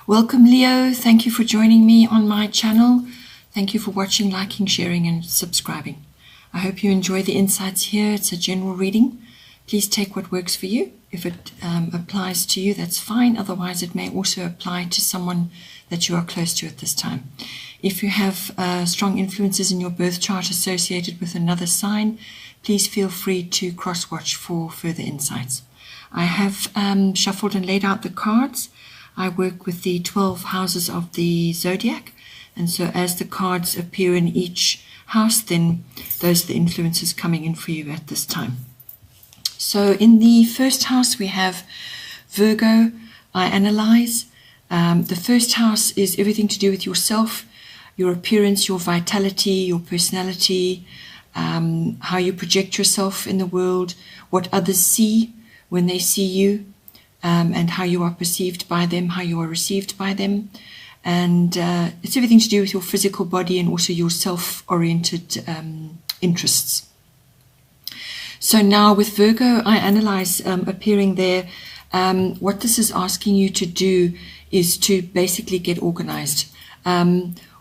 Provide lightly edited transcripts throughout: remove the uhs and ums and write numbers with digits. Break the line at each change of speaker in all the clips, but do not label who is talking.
Welcome, Leo. Thank you for joining me on my channel. Thank you for watching, liking, sharing, and subscribing. I hope you enjoy the insights here. It's a general reading. Please take what works for you. If it applies to you, that's fine. Otherwise, it may also apply to someone that you are close to at this time. If you have strong influences in your birth chart associated with another sign, please feel free to cross-watch for further insights. I have shuffled and laid out the cards. I work with the 12 houses of the Zodiac, and so as the cards appear in each house, then those are the influences coming in for you at this time. So in the first house we have Virgo. I analyze. The first house is everything to do with yourself, your appearance, your vitality, your personality, how you project yourself in the world, what others see when they see you, and how you are perceived by them, how you are received by them. And it's everything to do with your physical body and also your self-oriented interests. So now with Virgo, I analyze appearing there. What this is asking you to do is to basically get organized.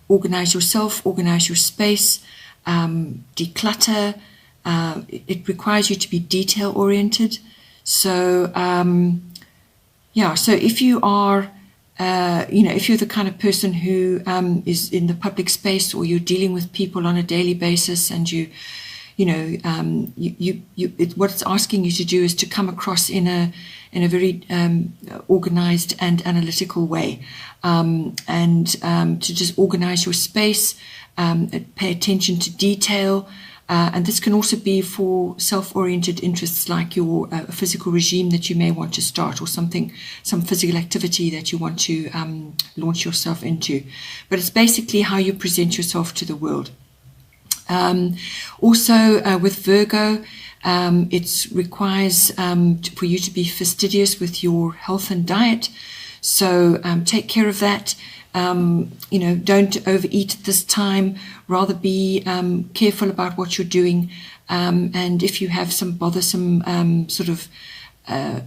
Organize yourself, organize your space, declutter. It requires you to be detail-oriented. So, so if you are, if you're the kind of person who is in the public space, or you're dealing with people on a daily basis, and what it's asking you to do is to come across in a very organized and analytical way, and to just organize your space, pay attention to detail. And this can also be for self-oriented interests, like your physical regime that you may want to start, or some physical activity that you want to launch yourself into. But it's basically how you present yourself to the world. Also with Virgo, it requires for you to be fastidious with your health and diet. So take care of that. Don't overeat at this time. Rather be careful about what you're doing. And if you have some bothersome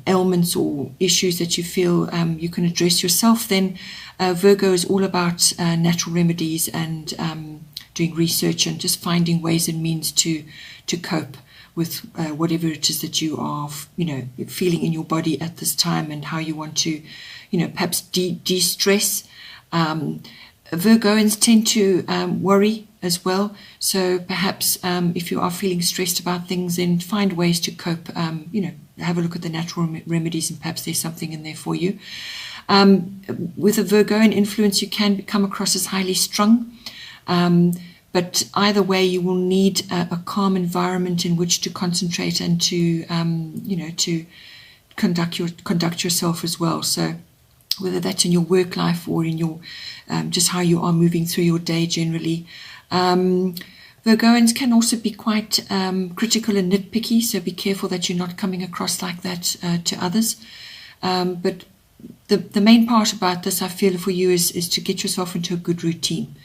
ailments or issues that you feel you can address yourself, then Virgo is all about natural remedies and doing research and just finding ways and means to cope with whatever it is that you are, feeling in your body at this time, and how you want to, perhaps de-stress. Virgoans tend to worry as well. So perhaps if you are feeling stressed about things, then find ways to cope. Have a look at the natural remedies, and perhaps there's something in there for you. With a Virgoan influence, you can come across as highly strung. But either way, you will need a calm environment in which to concentrate and to, to conduct yourself as well. So whether that's in your work life or in your just how you are moving through your day generally. Virgoans can also be quite critical and nitpicky, so be careful that you're not coming across like that to others. But the main part about this, I feel, for you is to get yourself into a good routine.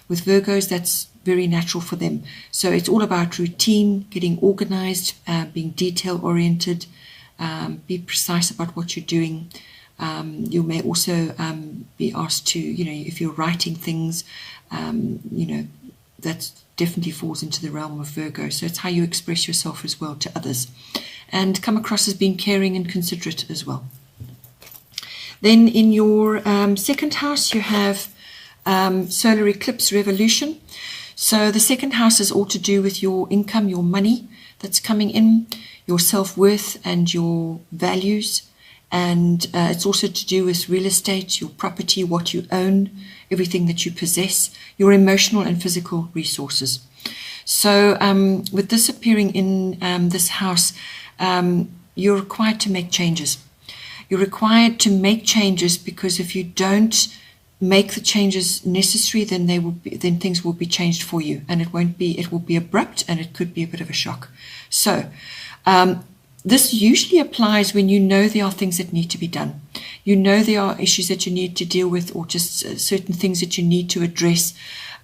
With Virgos, that's very natural for them. So it's all about routine, getting organized, being detail-oriented, be precise about what you're doing. You may also be asked to, if you're writing things, that definitely falls into the realm of Virgo. So it's how you express yourself as well to others, and come across as being caring and considerate as well. Then in your second house, you have solar eclipse revolution. So the second house is all to do with your income, your money that's coming in, your self-worth and your values. And it's also to do with real estate, your property, what you own, everything that you possess, your emotional and physical resources. So with this appearing in this house, you're required to make changes. You're required to make changes, because if you don't make the changes necessary, then things will be changed for you, and it will be abrupt, and it could be a bit of a shock. So this usually applies when you know there are things that need to be done. You know there are issues that you need to deal with, or just certain things that you need to address.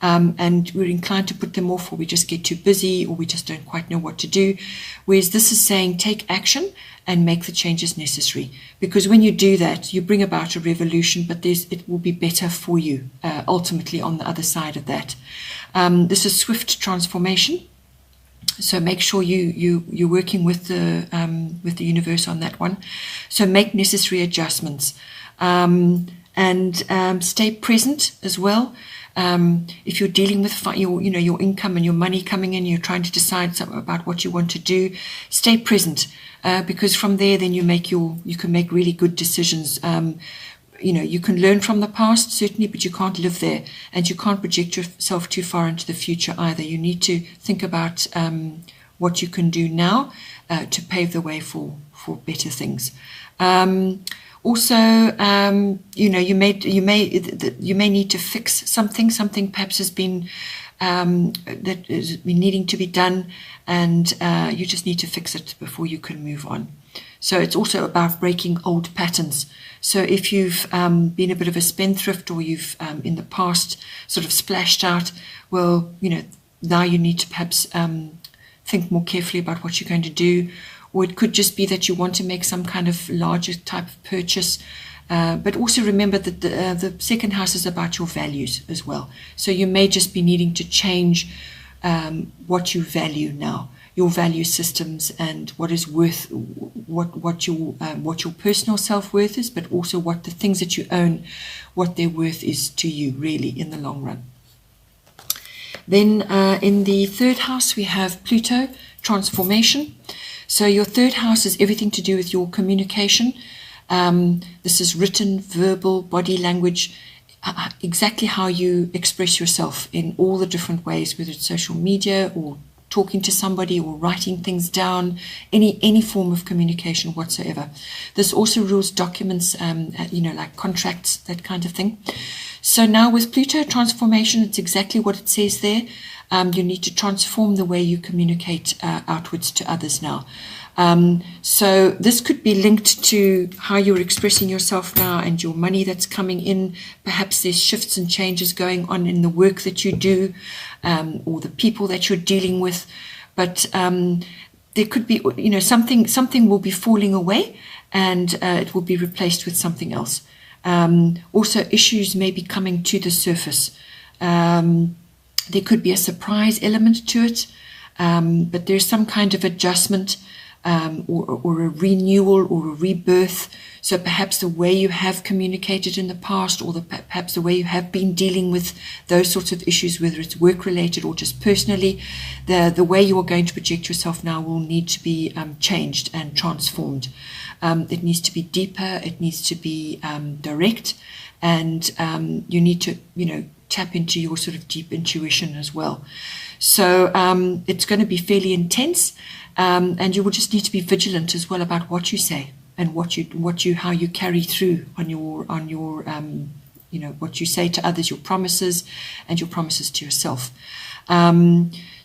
and we're inclined to put them off, or we just get too busy, or we just don't quite know what to do. Whereas this is saying take action and make the changes necessary, because when you do that, you bring about a revolution, but it will be better for you ultimately on the other side of that. This is swift transformation, so make sure you're working with the universe on that one. So make necessary adjustments, and stay present as well. If you're dealing with your income and your money coming in, you're trying to decide something about what you want to do, stay present, because from there then you can make really good decisions. You can learn from the past, certainly, but you can't live there, and you can't project yourself too far into the future either. You need to think about what you can do now to pave the way for better things. Also, you may need to fix something perhaps has been that has been needing to be done, and you just need to fix it before you can move on. So it's also about breaking old patterns. So if you've been a bit of a spendthrift, or you've in the past sort of splashed out, well, now you need to perhaps think more carefully about what you're going to do. Or it could just be that you want to make some kind of larger type of purchase. But also remember that the second house is about your values as well. So you may just be needing to change what you value now, your value systems, and what is worth, what your personal self-worth is, but also what the things that you own, what their worth is to you really in the long run. Then in the third house we have Pluto, transformation. So your third house is everything to do with your communication. This is written, verbal, body language, exactly how you express yourself in all the different ways, whether it's social media or talking to somebody or writing things down, any form of communication whatsoever. This also rules documents, like contracts, that kind of thing. So now with Pluto transformation, it's exactly what it says there. You need to transform the way you communicate outwards to others now. So this could be linked to how you're expressing yourself now and your money that's coming in. Perhaps there's shifts and changes going on in the work that you do, or the people that you're dealing with. But there could be, something will be falling away, and it will be replaced with something else. Also, issues may be coming to the surface. There could be a surprise element to it, but there's some kind of adjustment, or a renewal or a rebirth. So perhaps the way you have communicated in the past, or perhaps the way you have been dealing with those sorts of issues, whether it's work-related or just personally, the way you are going to project yourself now will need to be changed and transformed. It needs to be deeper, it needs to be direct, and you need to, tap into your sort of deep intuition as well. So it's going to be fairly intense, and you will just need to be vigilant as well about what you say and how you carry through on your what you say to others, your promises and your promises to yourself.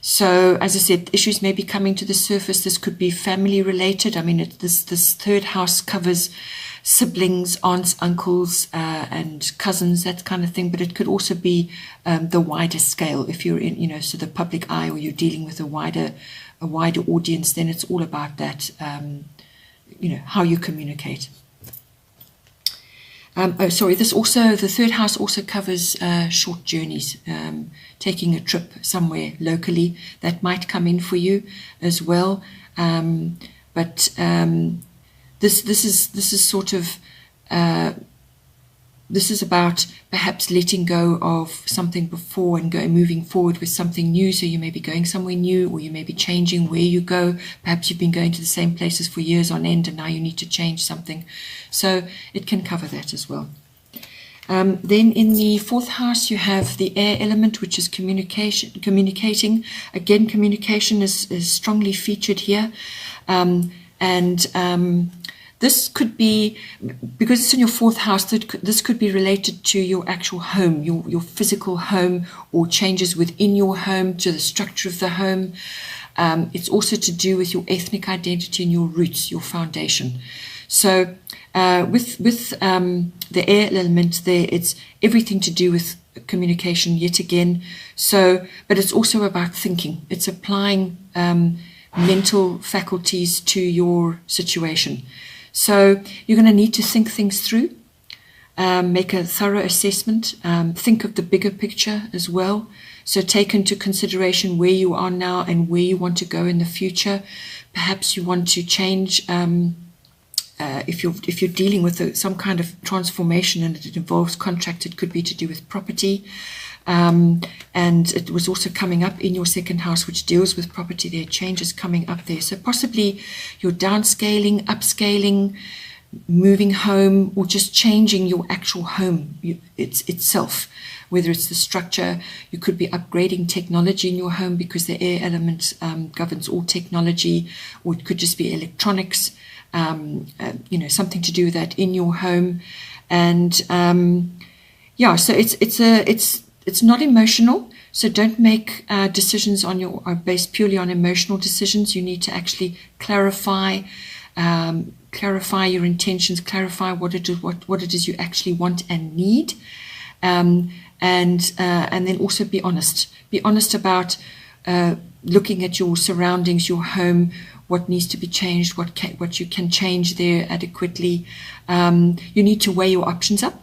So as I said, issues may be coming to the surface. This could be family related. I mean, this third house covers siblings, aunts, uncles, and cousins, that kind of thing. But it could also be the wider scale. If you're in, so the public eye, or you're dealing with a wider audience, then it's all about that, how you communicate. The third house also covers short journeys, taking a trip somewhere locally. That might come in for you as well. This is about perhaps letting go of something before and moving forward with something new. So you may be going somewhere new, or you may be changing where you go. Perhaps you've been going to the same places for years on end, and now you need to change something. So it can cover that as well. Then in the fourth house, you have the air element, which is communicating. Again, communication is strongly featured here. This could be, because it's in your fourth house, this could be related to your actual home, your physical home, or changes within your home, to the structure of the home. It's also to do with your ethnic identity and your roots, your foundation. So with the air element there, it's everything to do with communication yet again. So, but it's also about thinking. It's applying mental faculties to your situation. So you're going to need to think things through, make a thorough assessment, think of the bigger picture as well. So take into consideration where you are now and where you want to go in the future. Perhaps you want to change, if you're dealing with some kind of transformation and it involves contract, it could be to do with property. And it was also coming up in your second house, which deals with property. There are changes coming up there. So possibly you're downscaling, upscaling, moving home, or just changing your actual home itself. Whether it's the structure, you could be upgrading technology in your home because the air element governs all technology, or it could just be electronics, something to do with that in your home. And so it's not emotional. So don't make decisions based purely on emotional decisions. You need to actually clarify your intentions, clarify what it is you actually want and need. And then also be honest. Be honest about looking at your surroundings, your home, what needs to be changed, what you can change there adequately. You need to weigh your options up.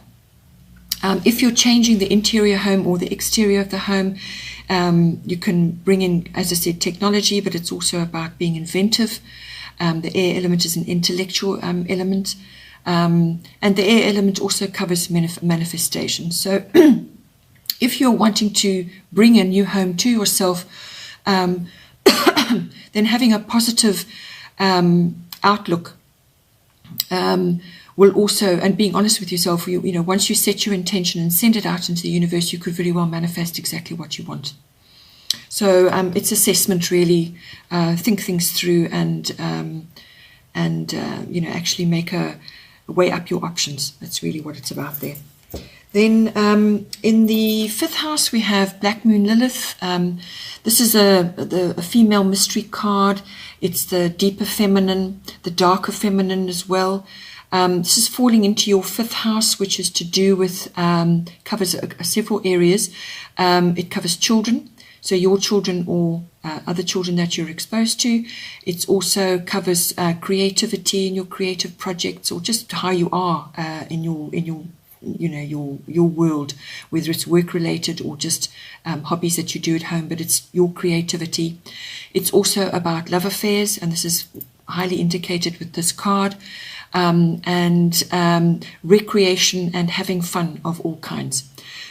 If you're changing the interior home or the exterior of the home, you can bring in, as I said, technology, but it's also about being inventive. The air element is an intellectual element. And the air element also covers manifestation. So if you're wanting to bring a new home to yourself, then having a positive outlook will also, and being honest with yourself, once you set your intention and send it out into the universe, you could very well manifest exactly what you want. So it's assessment, really. Think things through and actually weigh up your options. That's really what it's about there. Then in the fifth house, we have Black Moon Lilith. This is a female mystery card. It's the deeper feminine, the darker feminine as well. This is falling into your fifth house, which is to do with, covers several areas. It covers children, so your children or other children that you're exposed to. It also covers creativity in your creative projects, or just how you are in your world, whether it's work related or just hobbies that you do at home, but it's your creativity. It's also about love affairs, and this is highly indicated with this card, and recreation and having fun of all kinds.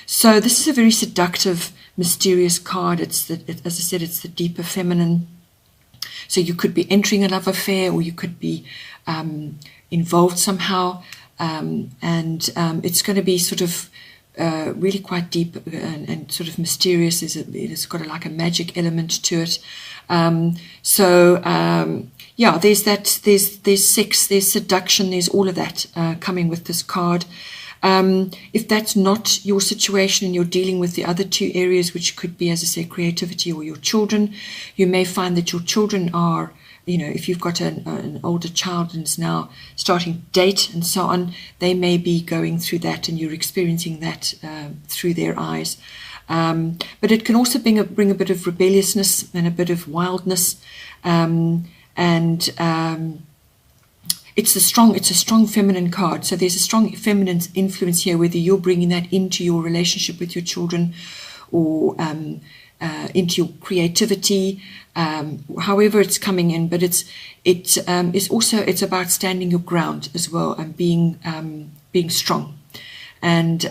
So this is a very seductive, mysterious card. As I said, it's the deeper feminine. So you could be entering a love affair, or you could be involved somehow, and it's going to be sort of really quite deep and sort of mysterious. It's got like a magic element to it. There's that. There's sex, there's seduction, there's all of that coming with this card. If that's not your situation and you're dealing with the other two areas, which could be, as I say, creativity or your children, you may find that your children are, if you've got an older child and is now starting to date and so on, they may be going through that and you're experiencing that through their eyes. But it can also bring a bit of rebelliousness and a bit of wildness, it's a strong feminine card. So there's a strong feminine influence here, whether you're bringing that into your relationship with your children or into your creativity, however it's coming in. But it's about standing your ground as well and being strong. And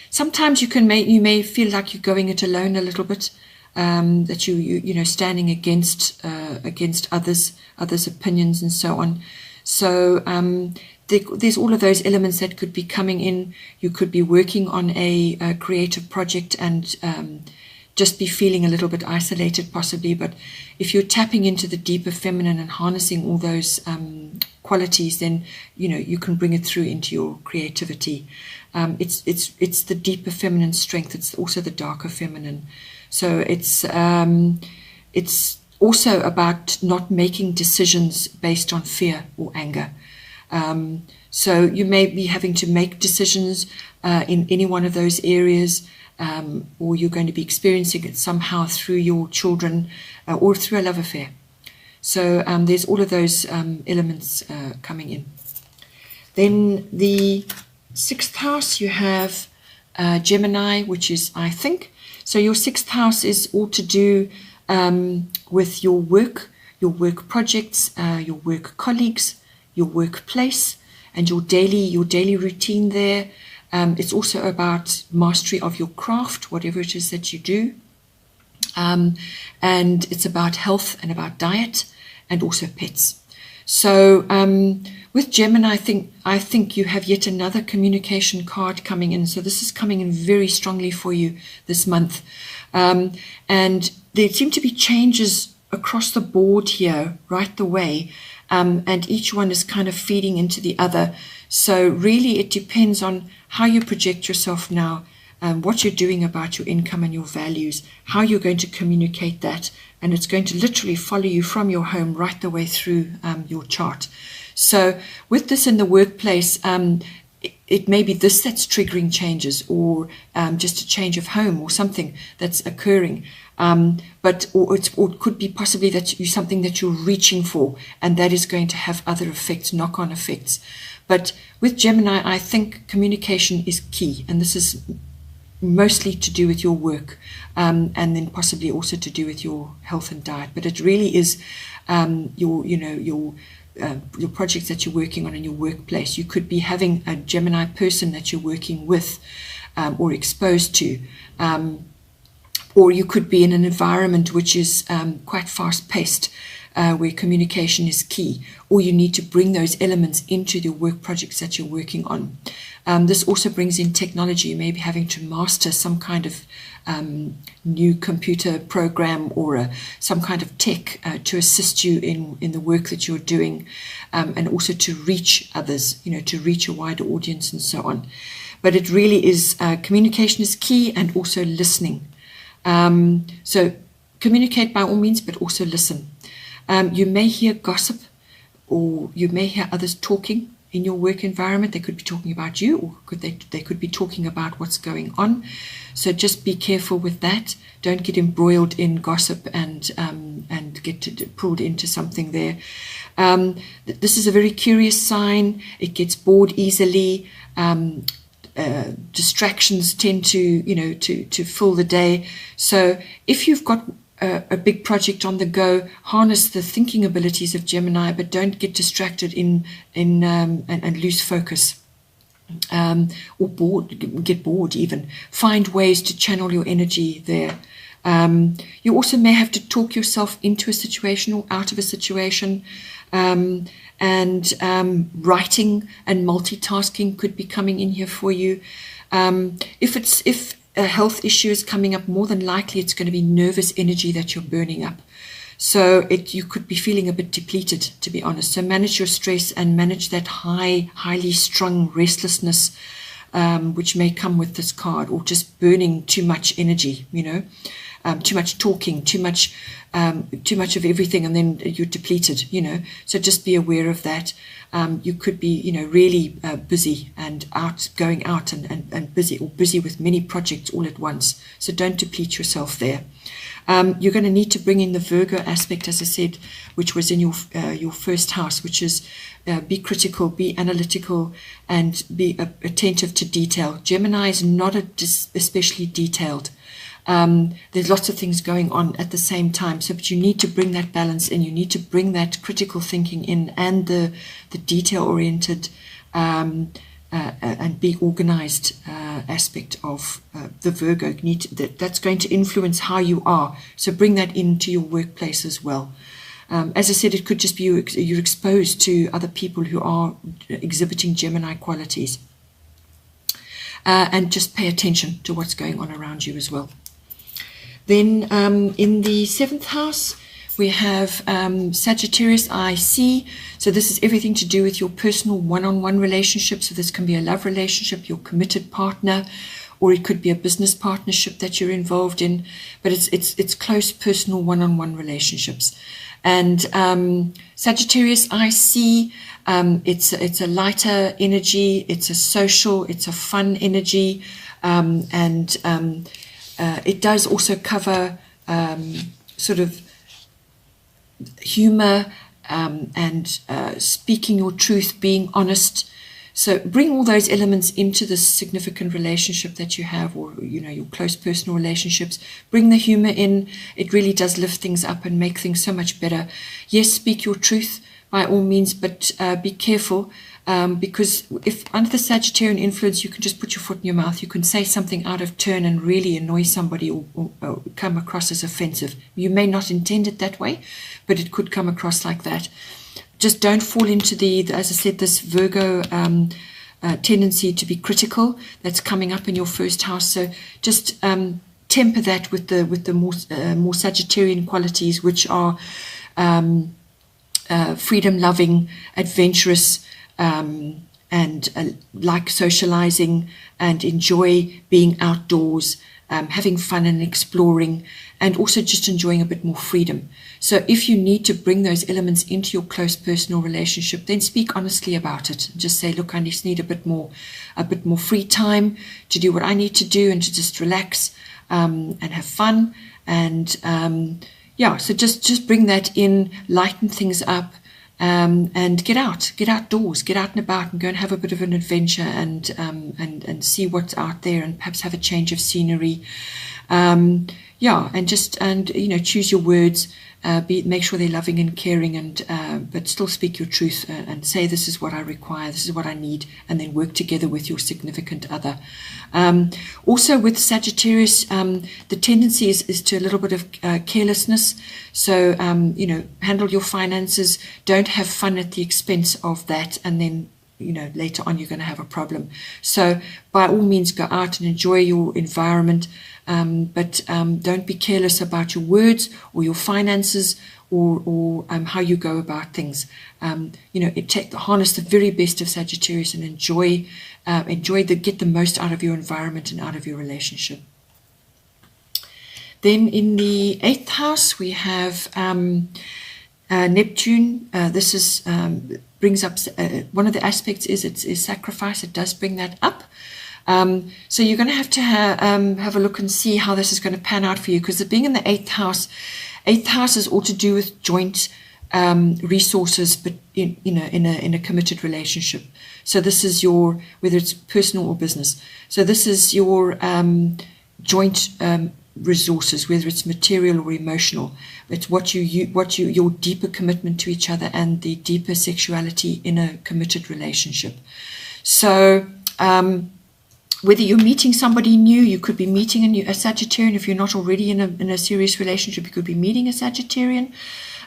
sometimes you may feel like you're going it alone a little bit, that you standing against others' opinions and so on. So there's all of those elements that could be coming in. You could be working on a creative project and just be feeling a little bit isolated possibly. But if you're tapping into the deeper feminine and harnessing all those qualities, then you can bring it through into your creativity. It's the deeper feminine strength. It's also the darker feminine. So it's also about not making decisions based on fear or anger. So you may be having to make decisions in any one of those areas, or you're going to be experiencing it somehow through your children or through a love affair. So there's all of those elements coming in. Then the 6th house, you have Gemini, which is I think. So your 6th house is all to do with your work projects, your work colleagues, your workplace, and your daily routine there. It's also about mastery of your craft, whatever it is that you do. And it's about health and about diet and also pets. So with Gemini, I think you have yet another communication card coming in. So this is coming in very strongly for you this month. And there seem to be changes across the board here right the way. And each one is kind of feeding into the other. So really it depends on how you project yourself now, what you're doing about your income and your values, how you're going to communicate that. And it's going to literally follow you from your home right the way through your chart. So with this in the workplace, it may be this that's triggering changes, or just a change of home or something that's occurring. Or it could be possibly that you something that you're reaching for, and that is going to have other effects, knock-on effects. But with Gemini, I think communication is key, and this is mostly to do with your work, and then possibly also to do with your health and diet. But it really is your projects that you're working on in your workplace. You could be having a Gemini person that you're working with or exposed to. Or you could be in an environment which is quite fast-paced, where communication is key, or you need to bring those elements into the work projects that you're working on. This also brings in technology. You may be having to master some kind of new computer program or some kind of tech to assist you in the work that you're doing, and also to reach others, to reach a wider audience and so on. But it really is, communication is key, and also listening. So communicate by all means, but also listen. You may hear gossip, or you may hear others talking in your work environment. They could be talking about you, or they could be talking about what's going on. So just be careful with that. Don't get embroiled in gossip and get pulled into something there. This is a very curious sign. It gets bored easily. Distractions tend to fill the day. So if you've got a big project on the go, harness the thinking abilities of Gemini, but don't get distracted and lose focus, or get bored even. Find ways to channel your energy there. You also may have to talk yourself into a situation or out of a situation. And writing and multitasking could be coming in here for you. If a health issue is coming up, more than likely it's going to be nervous energy that you're burning up. So you could be feeling a bit depleted, to be honest. So manage your stress and manage that highly strung restlessness, which may come with this card, or just burning too much energy, too much talking, too much of everything, and then you're depleted, So just be aware of that. You could be, really busy and going out and busy, or busy with many projects all at once. So don't deplete yourself there. You're going to need to bring in the Virgo aspect, as I said, which was in your 1st house, which is be critical, be analytical, and be attentive to detail. Gemini is not especially detailed. There's lots of things going on at the same time, but you need to bring that balance in. You need to bring that critical thinking in, and the detail-oriented and be organized aspect of the Virgo. That's going to influence how you are. So bring that into your workplace as well. As I said, it could just be you're exposed to other people who are exhibiting Gemini qualities. And just pay attention to what's going on around you as well. Then in the 7th house, we have Sagittarius IC. So this is everything to do with your personal one-on-one relationship. So this can be a love relationship, your committed partner, or it could be a business partnership that you're involved in. But it's close personal one-on-one relationships. And Sagittarius IC, It's a lighter energy. It's a social. It's a fun energy, and it does also cover sort of humor and speaking your truth, being honest. So bring all those elements into this significant relationship that you have, or your close personal relationships. Bring the humor in. It really does lift things up and make things so much better. Yes, speak your truth by all means, but be careful, because if under the Sagittarian influence, you can just put your foot in your mouth. You can say something out of turn and really annoy somebody, or come across as offensive. You may not intend it that way, but it could come across like that. Just don't fall into as I said, this Virgo tendency to be critical that's coming up in your first house. So just temper that with the more Sagittarian qualities, which are freedom-loving, adventurous, and like socializing and enjoy being outdoors, having fun and exploring, and also just enjoying a bit more freedom. So if you need to bring those elements into your close personal relationship, then speak honestly about it. Just say, look, I just need a bit more free time to do what I need to do and to just relax and have fun. And so just bring that in, lighten things up, and get outdoors, get out and about, and go and have a bit of an adventure, and see what's out there, and perhaps have a change of scenery. And choose your words. Make sure they're loving and caring, and but still speak your truth, and say, this is what I require, this is what I need, and then work together with your significant other. Also with Sagittarius, the tendency is to a little bit of carelessness. So handle your finances. Don't have fun at the expense of that, and then later on you're going to have a problem. So by all means, go out and enjoy your environment, but don't be careless about your words or your finances, or how you go about things. Harness the very best of Sagittarius and get the most out of your environment and out of your relationship. Then in the 8th house, we have Neptune. This is brings up one of the aspects is sacrifice. It does bring that up. So you're going to have a look and see how this is going to pan out for you, because being in the 8th house is all to do with joint resources, but in a committed relationship. So this is your, whether it's personal or business. So this is your joint resources, whether it's material or emotional. It's your deeper commitment to each other, and the deeper sexuality in a committed relationship. So whether you're meeting somebody new, you could be meeting a Sagittarian. If you're not already in a serious relationship, you could be meeting a Sagittarian,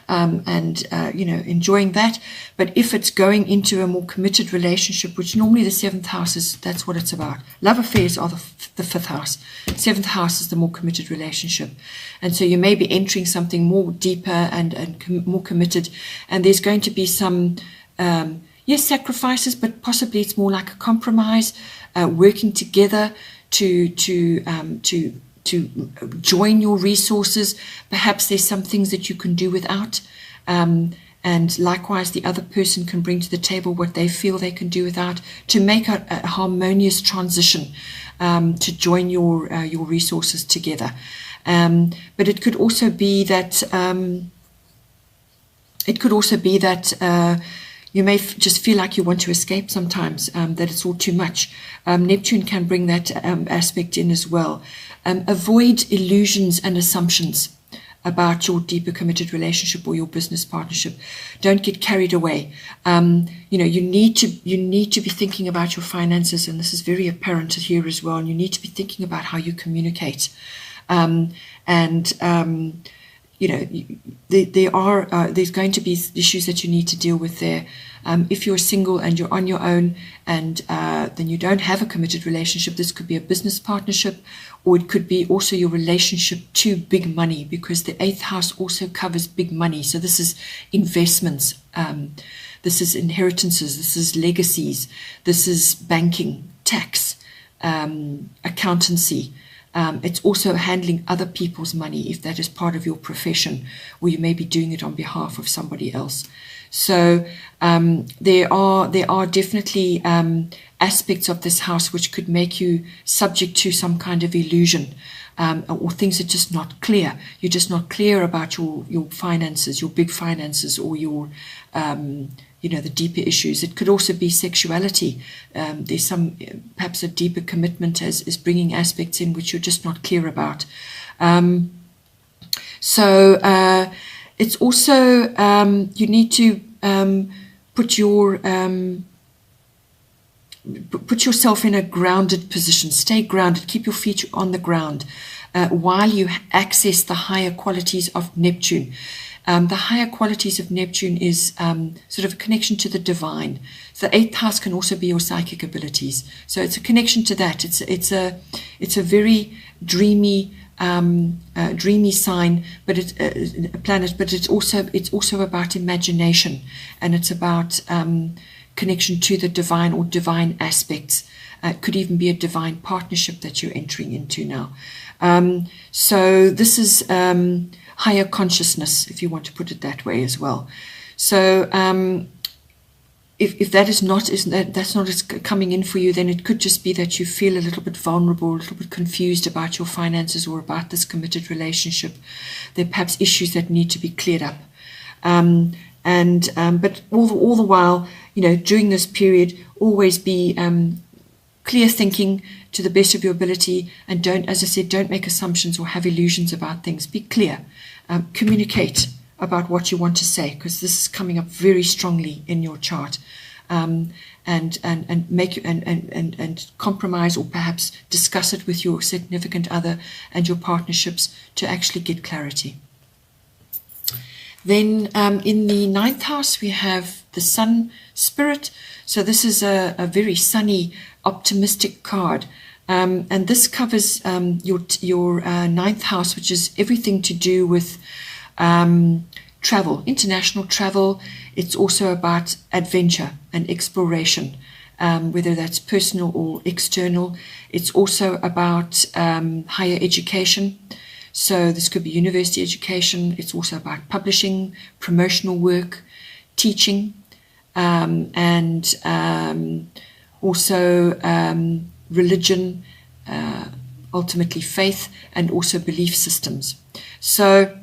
and enjoying that. But if it's going into a more committed relationship, which normally the 7th house that's what it's about. Love affairs are the 5th house. 7th house is the more committed relationship. And so you may be entering something more deeper and more committed. And there's going to be some, yes, sacrifices, but possibly it's more like a compromise, working together to join your resources. Perhaps there's some things that you can do without, and likewise the other person can bring to the table what they feel they can do without, to make a harmonious transition, to join your resources together. But it could also be that you may just feel like you want to escape sometimes, that it's all too much. Neptune can bring that aspect in as well. Avoid illusions and assumptions about your deeper committed relationship or your business partnership. Don't get carried away. You need to be thinking about your finances, and this is very apparent here as well. And you need to be thinking about how you communicate. There's going to be issues that you need to deal with there. If you're single and you're on your own, and then you don't have a committed relationship, this could be a business partnership, or it could be also your relationship to big money, because the 8th house also covers big money. So this is investments, this is inheritances, this is legacies, this is banking, tax, accountancy, It's also handling other people's money if that is part of your profession, or you may be doing it on behalf of somebody else. So there are definitely aspects of this house which could make you subject to some kind of illusion, or things that are just not clear. You're just not clear about your finances, your big finances, or your the deeper issues. It could also be sexuality. There's some perhaps a deeper commitment is bringing aspects in which you're just not clear about. So it's also you need to put yourself in a grounded position. Stay grounded. Keep your feet on the ground while you access the higher qualities of Neptune. The higher qualities of Neptune is sort of a connection to the divine. So the 8th house can also be your psychic abilities. So it's a connection to that. It's a very dreamy sign, but it's a planet. But it's also about imagination, and it's about connection to the divine or divine aspects. It could even be a divine partnership that you're entering into now. So this is higher consciousness, if you want to put it that way as well. So if that's not as coming in for you, then it could just be that you feel a little bit vulnerable, a little bit confused about your finances or about this committed relationship. There are perhaps issues that need to be cleared up. But all the while, during this period, always be clear thinking to the best of your ability, and don't make assumptions or have illusions about things. Be clear. Communicate about what you want to say, because this is coming up very strongly in your chart. And compromise, or perhaps discuss it with your significant other and your partnerships to actually get clarity. Then in the 9th house, we have the Sun Spirit. So this is a very sunny, optimistic card. And this covers your 9th house, which is everything to do with travel, international travel. It's also about adventure and exploration, whether that's personal or external. It's also about higher education. So this could be university education. It's also about publishing, promotional work, teaching, and also religion, ultimately faith, and also belief systems. So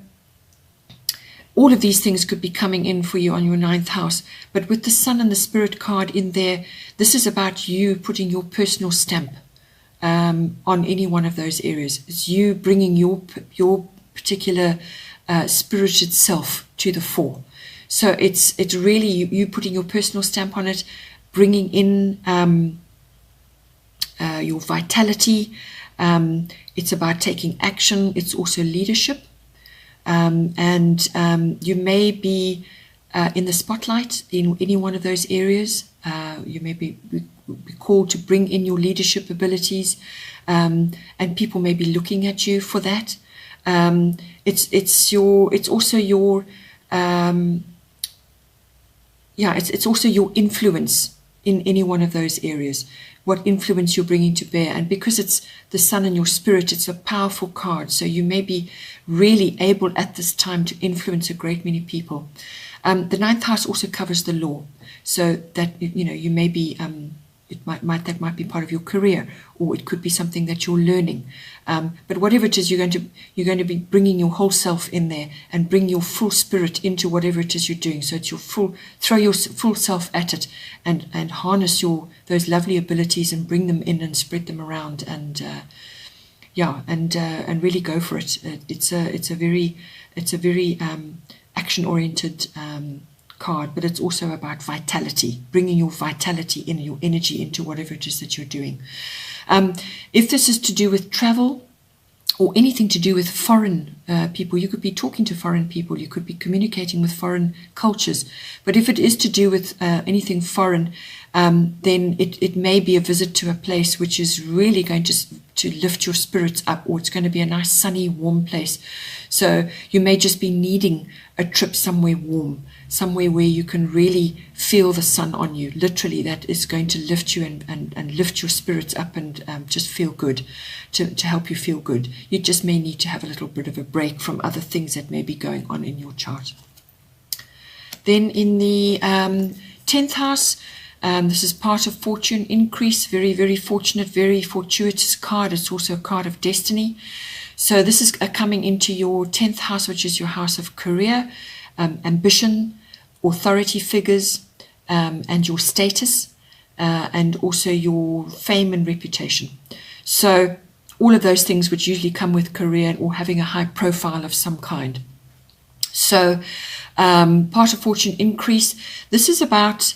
all of these things could be coming in for you on your 9th house. But with the Sun and the Spirit card in there, this is about you putting your personal stamp on any one of those areas. It's you bringing your particular spirited self to the fore. So it's really you putting your personal stamp on it, bringing in your vitality. It's about taking action. It's also leadership. And you may be in the spotlight in any one of those areas. You may be called to bring in your leadership abilities, and people may be looking at you for that. It's also your influence in any one of those areas, what influence you're bringing to bear. And because it's the Sun in your spirit, it's a powerful card. So you may be really able at this time to influence a great many people. The 9th house also covers the law. So that, you may be, that might be part of your career, or it could be something that you're learning. But whatever it is, you're going to be bringing your whole self in there and bring your full spirit into whatever it is you're doing. So it's throw your full self at it, and harness those lovely abilities and bring them in and spread them around, and really go for it. It's a very action-oriented card, but it's also about vitality, bringing your vitality in, your energy into whatever it is that you're doing. If this is to do with travel or anything to do with foreign people, you could be talking to foreign people, you could be communicating with foreign cultures. But if it is to do with anything foreign, then it may be a visit to a place which is really going to lift your spirits up, or it's going to be a nice sunny warm place. So you may just be needing a trip somewhere warm somewhere where you can really feel the sun on you, literally, that is going to lift you and lift your spirits up and just feel good, to help you feel good. You just may need to have a little bit of a break from other things that may be going on in your chart. Then in the 10th house, this is part of fortune increase, very, very fortunate, very fortuitous card. It's also a card of destiny. So this is coming into your 10th house, which is your house of career, ambition, authority figures, and your status, and also your fame and reputation. So all of those things which usually come with career or having a high profile of some kind. So part of fortune increase, this is about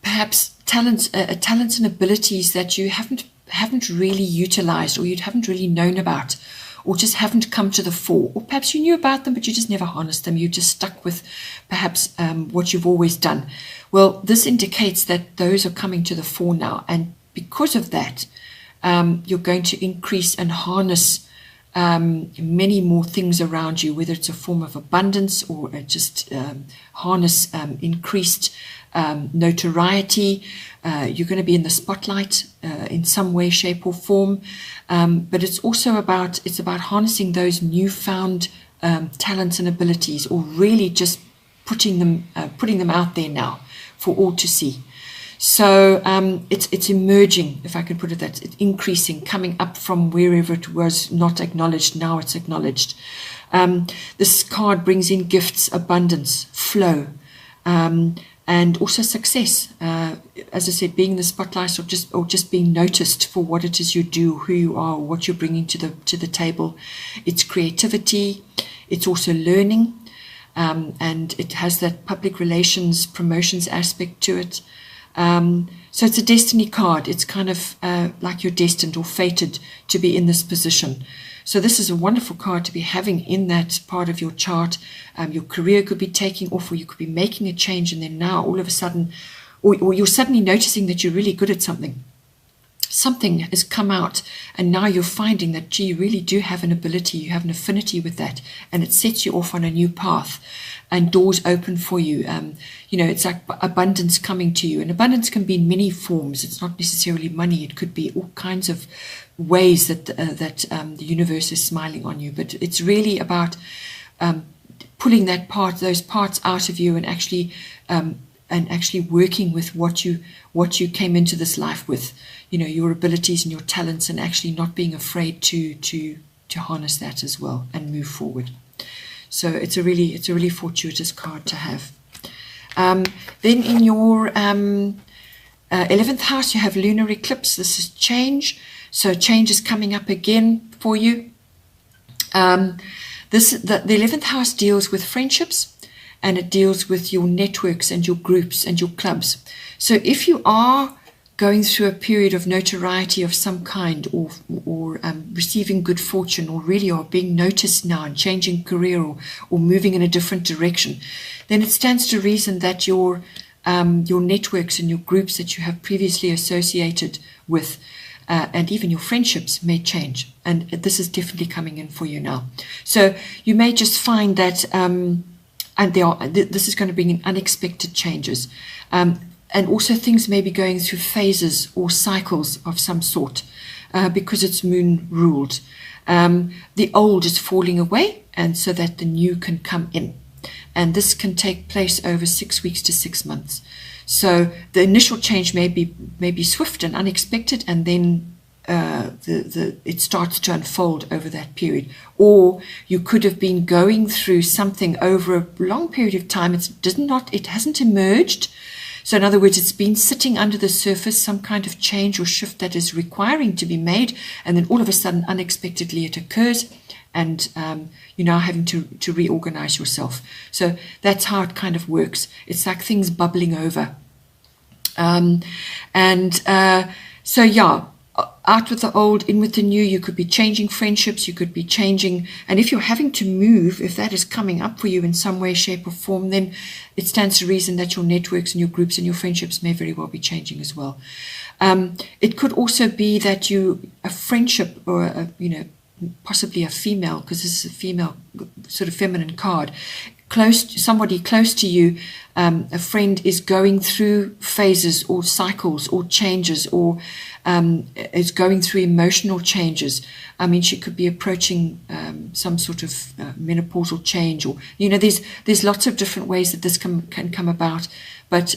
perhaps talents and abilities that you haven't really utilized, or you haven't really known about, or just haven't come to the fore, or perhaps you knew about them but you just never harnessed them. You just stuck with perhaps what you've always done. Well, this indicates that those are coming to the fore now, and because of that, you're going to increase and harness many more things around you, whether it's a form of abundance or just harness increased notoriety. You're going to be in the spotlight in some way, shape, or form. But it's also about harnessing those newfound talents and abilities, or really just putting them out there now for all to see. So it's emerging, if I can put it that, it's increasing, coming up from wherever it was not acknowledged. Now it's acknowledged. This card brings in gifts, abundance, flow, and also success. As I said, being in the spotlight, or just being noticed for what it is you do, who you are, what you're bringing to the table. It's creativity. It's also learning, and it has that public relations, promotions aspect to it. So it's a destiny card. It's kind of like you're destined or fated to be in this position. So this is a wonderful card to be having in that part of your chart. Your career could be taking off, or you could be making a change, and then now all of a sudden, or you're suddenly noticing that you're really good at something. Something has come out, and now you're finding that, gee, you really do have an ability, you have an affinity with that, and it sets you off on a new path, and doors open for you. It's like abundance coming to you, and abundance can be in many forms. It's not necessarily money. It could be all kinds of ways that the universe is smiling on you. But it's really about pulling those parts out of you, and actually working with what you came into this life with, your abilities and your talents, and actually not being afraid to harness that as well and move forward. So it's a really fortuitous card to have. Then in your 11th house, you have lunar eclipse. This is change. So change is coming up again for you. The 11th house deals with friendships, and it deals with your networks and your groups and your clubs. So if you are going through a period of notoriety of some kind, or receiving good fortune, or really are being noticed now and changing career, or moving in a different direction, then it stands to reason that your networks and your groups that you have previously associated with, and even your friendships, may change. And this is definitely coming in for you now. So you may just find that, this is going to bring in unexpected changes. And also things may be going through phases or cycles of some sort, because it's moon ruled. The old is falling away, and so that the new can come in. And this can take place over 6 weeks to 6 months. So the initial change may be swift and unexpected, and then it starts to unfold over that period. Or you could have been going through something over a long period of time. It hasn't emerged. So in other words, it's been sitting under the surface, some kind of change or shift that is requiring to be made, and then all of a sudden, unexpectedly, it occurs, and you're now having to reorganize yourself. So that's how it kind of works. It's like things bubbling over. So yeah, out with the old, in with the new. You could be changing friendships, you could be changing, and if you're having to move, if that is coming up for you in some way, shape, or form, then it stands to reason that your networks and your groups and your friendships may very well be changing as well. It could also be that a friendship, or possibly a female, because this is a female sort of feminine card, somebody close to you, a friend, is going through phases or cycles or changes, or is going through emotional changes. I mean, she could be approaching some sort of menopausal change, or there's lots of different ways that this can come about. But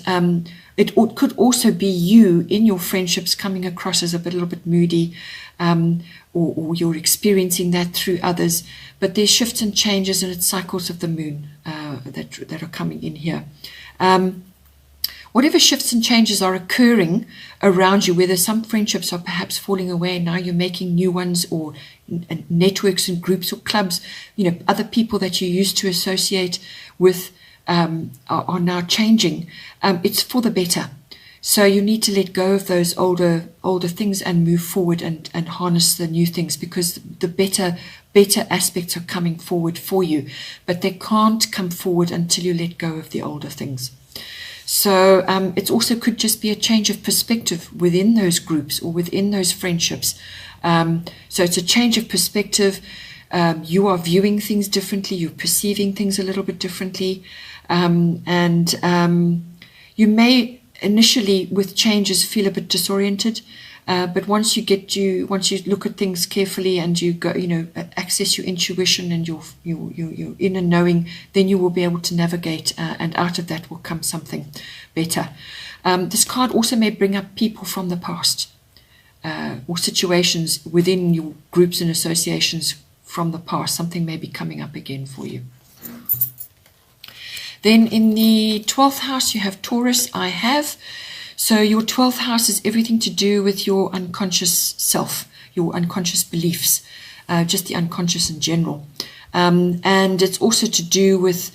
it could also be you in your friendships coming across as a little bit moody, or you're experiencing that through others. But there's shifts and changes, and it's cycles of the moon that are coming in here. Whatever shifts and changes are occurring around you, whether some friendships are perhaps falling away and now you're making new ones, or networks and groups or clubs, other people that you used to associate with are now changing. It's for the better. So you need to let go of those older things and move forward and harness the new things, because the better aspects are coming forward for you. But they can't come forward until you let go of the older things. So it also could just be a change of perspective within those groups or within those friendships. So it's a change of perspective. You are viewing things differently. You're perceiving things a little bit differently. And you may initially with changes feel a bit disoriented. But once you look at things carefully and you go, access your intuition and your inner knowing, then you will be able to navigate, and out of that will come something better. This card also may bring up people from the past, or situations within your groups and associations from the past. Something may be coming up again for you. Then in the 12th house, you have Taurus. So your 12th house is everything to do with your unconscious self, your unconscious beliefs, just the unconscious in general. And it's also to do with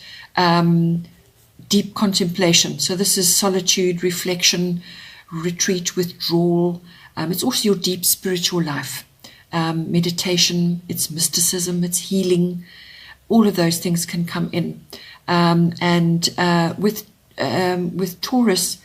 deep contemplation. So this is solitude, reflection, retreat, withdrawal. It's also your deep spiritual life, meditation, it's mysticism, it's healing. All of those things can come in. With Taurus,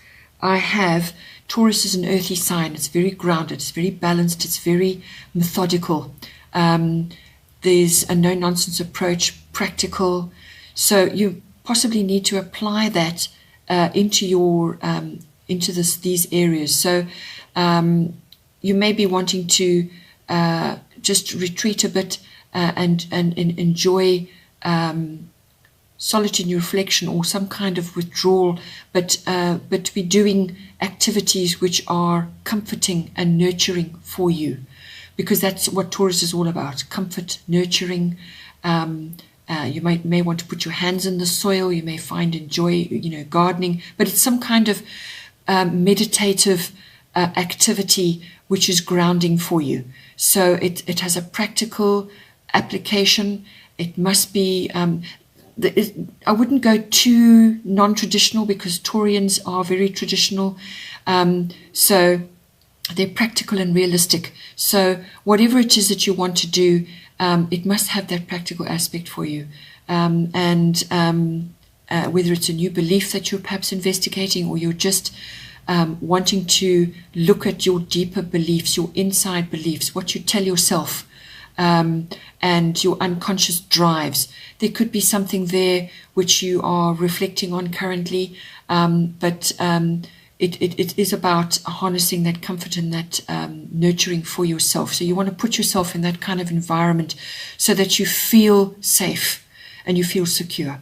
Taurus is an earthy sign. It's very grounded, it's very balanced, it's very methodical. There's a no-nonsense approach, practical. So you possibly need to apply that into these areas. So you may be wanting to just retreat a bit and enjoy solitude and reflection, or some kind of withdrawal, but to be doing activities which are comforting and nurturing for you, because that's what Taurus is all about: comfort, nurturing. You may want to put your hands in the soil. You may enjoy gardening, but it's some kind of meditative activity which is grounding for you. So it has a practical application. It must be. I wouldn't go too non-traditional, because Taurians are very traditional. So they're practical and realistic. So whatever it is that you want to do, it must have that practical aspect for you. Whether it's a new belief that you're perhaps investigating, or you're just wanting to look at your deeper beliefs, your inside beliefs, what you tell yourself, and your unconscious drives. There could be something there which you are reflecting on currently, but it is about harnessing that comfort and that nurturing for yourself. So you want to put yourself in that kind of environment so that you feel safe and you feel secure.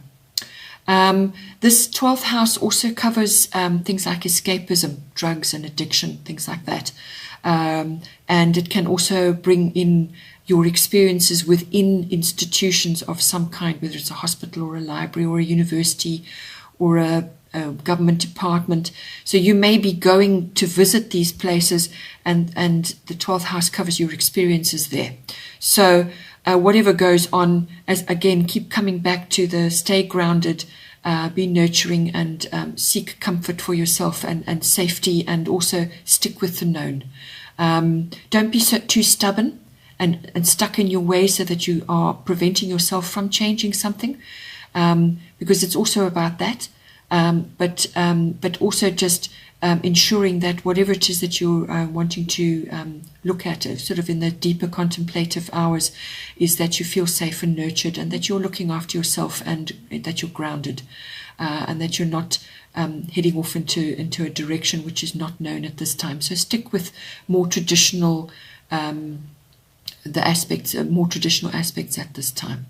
This 12th house also covers things like escapism, drugs and addiction, things like that. And it can also bring in your experiences within institutions of some kind, whether it's a hospital or a library or a university or a government department. So you may be going to visit these places, and the 12th house covers your experiences there. So whatever goes on, keep coming back to the stay grounded, be nurturing, and seek comfort for yourself and safety, and also stick with the known. Don't be too stubborn and stuck in your way, so that you are preventing yourself from changing something, because it's also about that. But also just ensuring that whatever it is that you're wanting to look at, sort of in the deeper contemplative hours, is that you feel safe and nurtured, and that you're looking after yourself, and that you're grounded, and that you're not heading off into a direction which is not known at this time. So stick with more traditional more traditional aspects at this time.